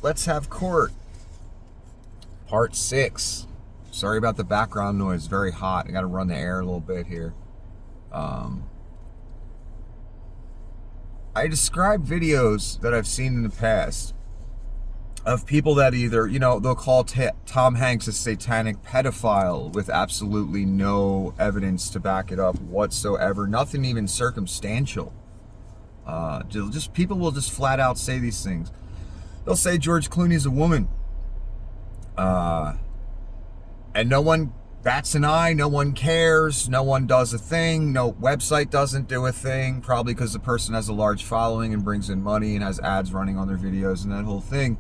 Let's have court. Part 6. Sorry about the background noise. Very hot. I got to run the air a little bit here. I describe videos that I've seen in the past of people that either, they'll call Tom Hanks a satanic pedophile with absolutely no evidence to back it up whatsoever. Nothing even circumstantial. Just people will just flat out say these things. They'll say George Clooney's a woman. And no one bats an eye, no one cares, no one does a thing, no website doesn't do a thing, probably because the person has a large following and brings in money and has ads running on their videos and that whole thing.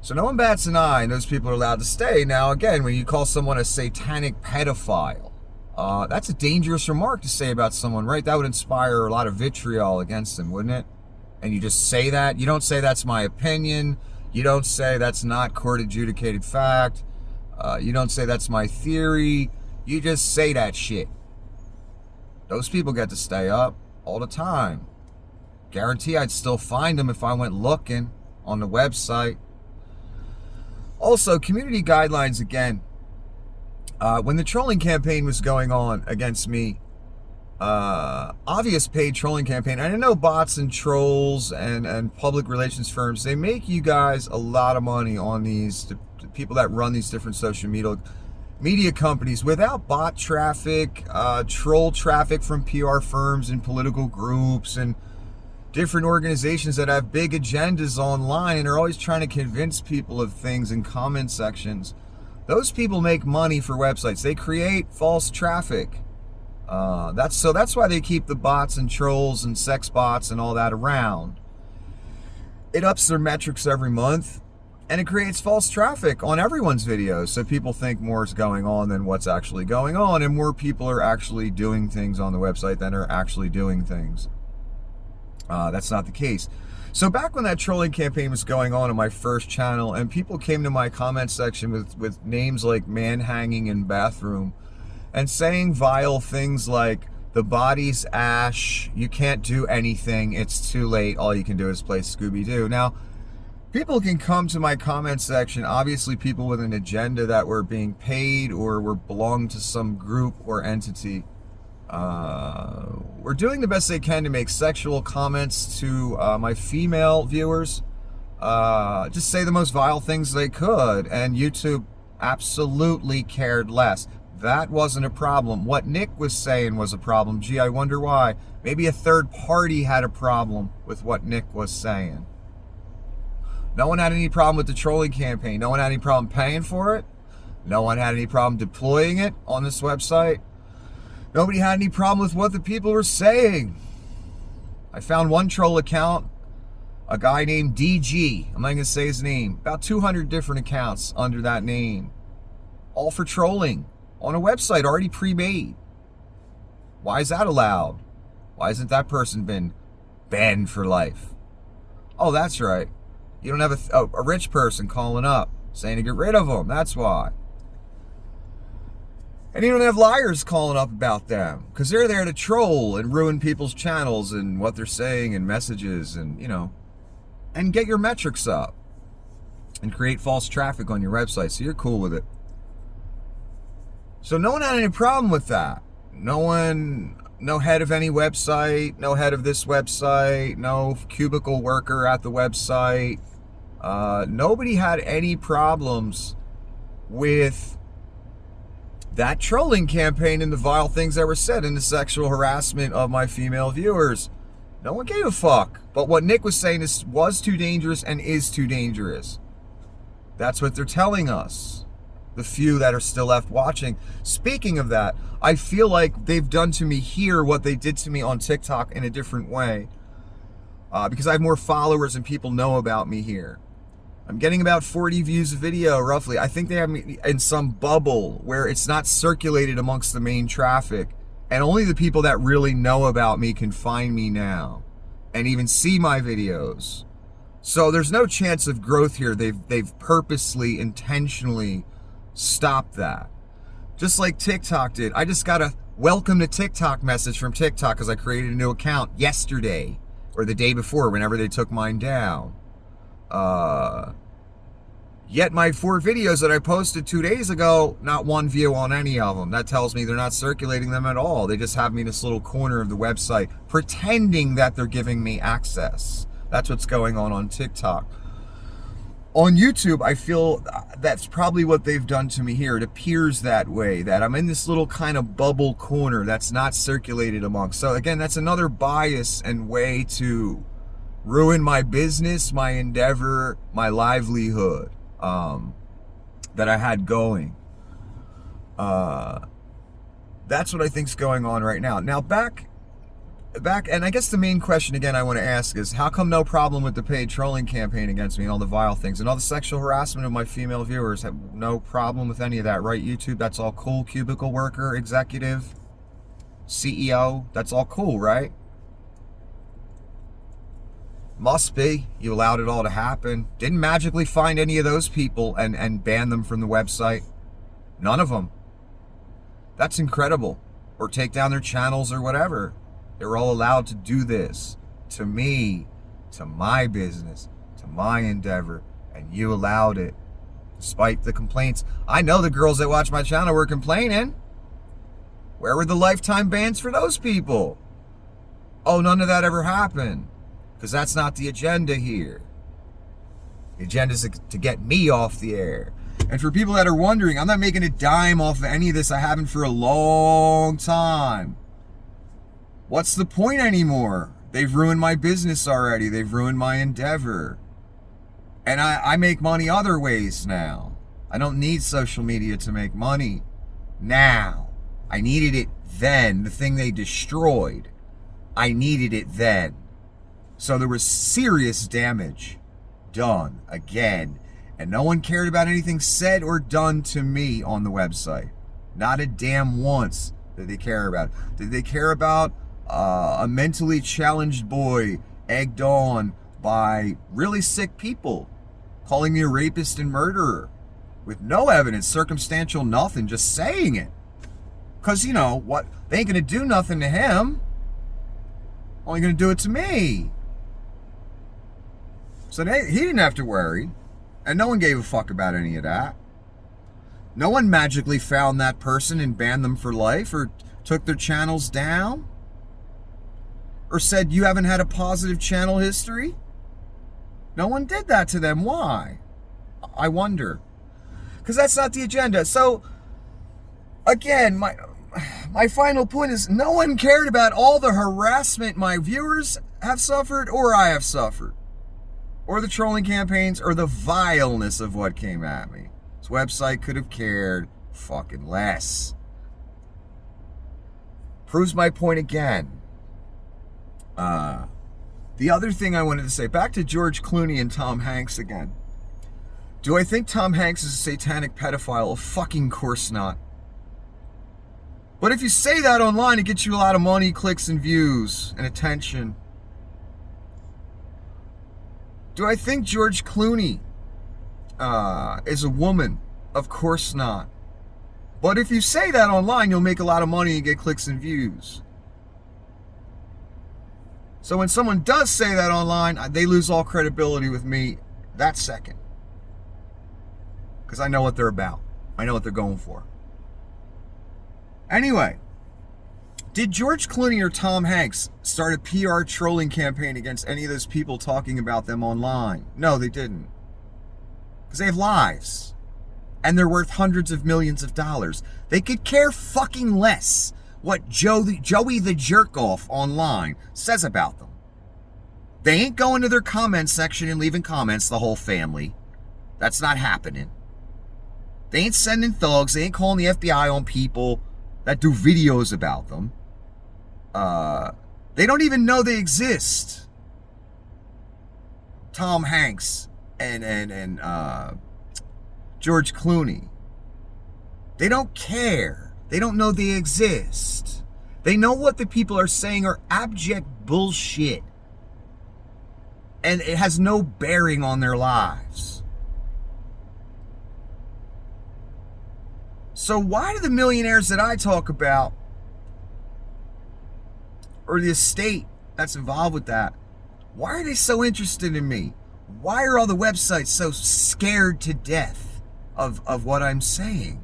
So no one bats an eye and those people are allowed to stay. Now again, when you call someone a satanic pedophile, that's a dangerous remark to say about someone, right? That would inspire a lot of vitriol against them, wouldn't it? And you just say that. You don't say that's my opinion. You don't say that's not court adjudicated fact. You don't say that's my theory. You just say that shit. Those people get to stay up all the time. Guarantee I'd still find them if I went looking on the website. Also, community guidelines again. When the trolling campaign was going on against me, obvious paid trolling campaign, and I know bots and trolls and public relations firms, they make you guys a lot of money on these people that run these different social media companies without bot traffic, troll traffic from PR firms and political groups and different organizations that have big agendas online and are always trying to convince people of things in comment sections. Those people make money for websites. They create false traffic. That's why they keep the bots and trolls and sex bots and all that around. It ups their metrics every month, and it creates false traffic on everyone's videos, so people think more is going on than what's actually going on, and more people are actually doing things on the website than are actually doing things. That's not the case. So back when that trolling campaign was going on my first channel, and people came to my comment section with names like man hanging in bathroom, and saying vile things like, the body's ash, you can't do anything, it's too late, all you can do is play Scooby-Doo. Now, people can come to my comment section, obviously people with an agenda that were being paid or were belonged to some group or entity. We're doing the best they can to make sexual comments to my female viewers. Just say the most vile things they could, and YouTube absolutely cared less. That wasn't a problem. What Nick was saying was a problem. Gee, I wonder why. Maybe a third party had a problem with what Nick was saying. No one had any problem with the trolling campaign. No one had any problem paying for it. No one had any problem deploying it on this website. Nobody had any problem with what the people were saying. I found one troll account, a guy named DG. I'm not going to say his name. About 200 different accounts under that name. All for trolling. On a website already pre-made. Why is that allowed? Why hasn't that person been banned for life? Oh, that's right. You don't have a rich person calling up saying to get rid of them. That's why. And you don't have liars calling up about them because they're there to troll and ruin people's channels and what they're saying and messages and, and get your metrics up and create false traffic on your website. So you're cool with it. So no one had any problem with that. No head of any website, no head of this website, no cubicle worker at the website. Nobody had any problems with that trolling campaign and the vile things that were said and the sexual harassment of my female viewers. No one gave a fuck. But what Nick was saying was too dangerous and is too dangerous. That's what they're telling us. The few that are still left watching. Speaking of that, I feel like they've done to me here what they did to me on TikTok in a different way. Because I have more followers and people know about me here. I'm getting about 40 views a video, roughly. I think they have me in some bubble where it's not circulated amongst the main traffic. And only the people that really know about me can find me now. And even see my videos. So there's no chance of growth here. They've purposely, intentionally stop that. Just like TikTok did. I just got a welcome to TikTok message from TikTok because I created a new account yesterday or the day before, whenever they took mine down. Yet my 4 videos that I posted 2 days ago, not one view on any of them. That tells me they're not circulating them at all. They just have me in this little corner of the website pretending that they're giving me access. That's what's going on TikTok. On YouTube, I feel that's probably what they've done to me here. It appears that way, that I'm in this little kind of bubble corner that's not circulated amongst. So again, that's another bias and way to ruin my business, my endeavor, my livelihood that I had going. That's what I think's going on right now. Now back, and I guess the main question again I want to ask is, how come no problem with the paid trolling campaign against me and all the vile things and all the sexual harassment of my female viewers? Have no problem with any of that, right? YouTube, that's all cool. Cubicle worker, executive, CEO, that's all cool, right? Must be. You allowed it all to happen. Didn't magically find any of those people and ban them from the website. None of them. That's incredible. Or take down their channels or whatever. They were all allowed to do this. To me, to my business, to my endeavor. And you allowed it. Despite the complaints. I know the girls that watch my channel were complaining. Where were the lifetime bans for those people? Oh, none of that ever happened. Because that's not the agenda here. The agenda is to get me off the air. And for people that are wondering, I'm not making a dime off of any of this. I haven't for a long time. What's the point anymore? They've ruined my business already. They've ruined my endeavor. And I make money other ways now. I don't need social media to make money now. I needed it then. The thing they destroyed. I needed it then. So there was serious damage done again. And no one cared about anything said or done to me on the website. Not a damn once did they care about. Did they care about a mentally challenged boy egged on by really sick people calling me a rapist and murderer with no evidence, circumstantial nothing, just saying it? Because, you know, what? They ain't going to do nothing to him. Only going to do it to me. So he didn't have to worry. And no one gave a fuck about any of that. No one magically found that person and banned them for life or took their channels down. Or said you haven't had a positive channel history. No one did that to them. Why? I wonder. Because that's not the agenda. So, again, my final point is no one cared about all the harassment my viewers have suffered or I have suffered. Or the trolling campaigns, or the vileness of what came at me. This website could have cared fucking less. Proves my point again. The other thing I wanted to say, back to George Clooney and Tom Hanks again. Do I think Tom Hanks is a satanic pedophile? Of fucking course not. But if you say that online, it gets you a lot of money, clicks, and views, and attention. Do I think George Clooney is a woman? Of course not. But if you say that online, you'll make a lot of money and get clicks and views. So when someone does say that online, they lose all credibility with me that second. Because I know what they're about. I know what they're going for. Anyway, did George Clooney or Tom Hanks start a PR trolling campaign against any of those people talking about them online? No, they didn't. Because they have lives. And they're worth hundreds of millions of dollars. They could care fucking less what Joey the Jerk-Off online says about them. They ain't going to their comment section and leaving comments, the whole family. That's not happening. They ain't sending thugs. They ain't calling the FBI on people that do videos about them. They don't even know they exist. Tom Hanks and George Clooney. They don't care. They don't know they exist. They know what the people are saying are abject bullshit. And it has no bearing on their lives. So why do the millionaires that I talk about, or the estate that's involved with that, why are they so interested in me? Why are all the websites so scared to death of what I'm saying?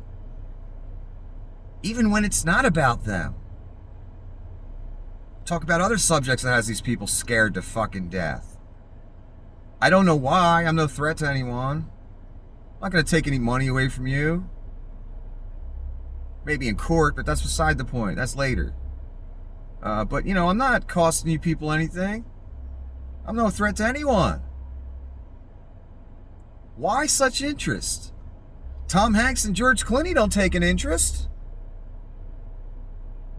Even when it's not about them. Talk about other subjects that has these people scared to fucking death. I don't know why. I'm no threat to anyone. I'm not going to take any money away from you. Maybe in court, but that's beside the point. That's later. But, you know, I'm not costing you people anything. I'm no threat to anyone. Why such interest? Tom Hanks and George Clooney don't take an interest.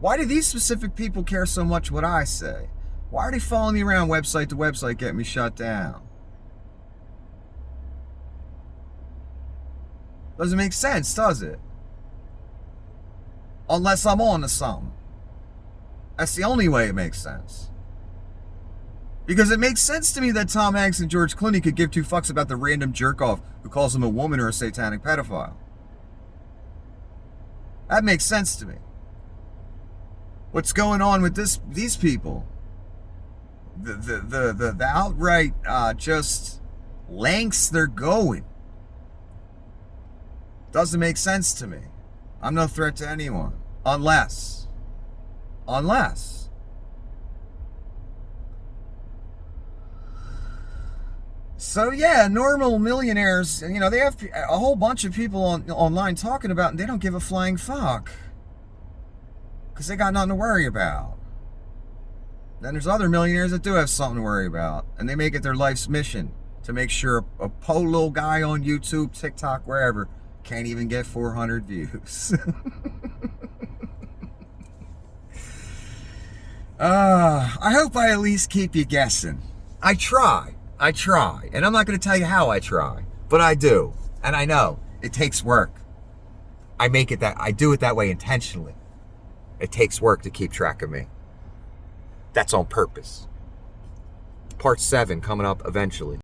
Why do these specific people care so much what I say? Why are they following me around website to website, getting me shut down? Doesn't make sense, does it? Unless I'm on to something. That's the only way it makes sense. Because it makes sense to me that Tom Hanks and George Clooney could give two fucks about the random jerk-off who calls him a woman or a satanic pedophile. That makes sense to me. What's going on with these people? The outright just lengths they're going doesn't make sense to me. I'm no threat to anyone. Unless. So yeah, normal millionaires, you know, they have a whole bunch of people online talking about it, and they don't give a flying fuck. Because they got nothing to worry about. Then there's other millionaires that do have something to worry about. And they make it their life's mission to make sure a po little guy on YouTube, TikTok, wherever, can't even get 400 views. I hope I at least keep you guessing. I try. And I'm not going to tell you how I try. But I do. And I know. It takes work. I do it that way intentionally. It takes work to keep track of me. That's on purpose. Part 7 coming up eventually.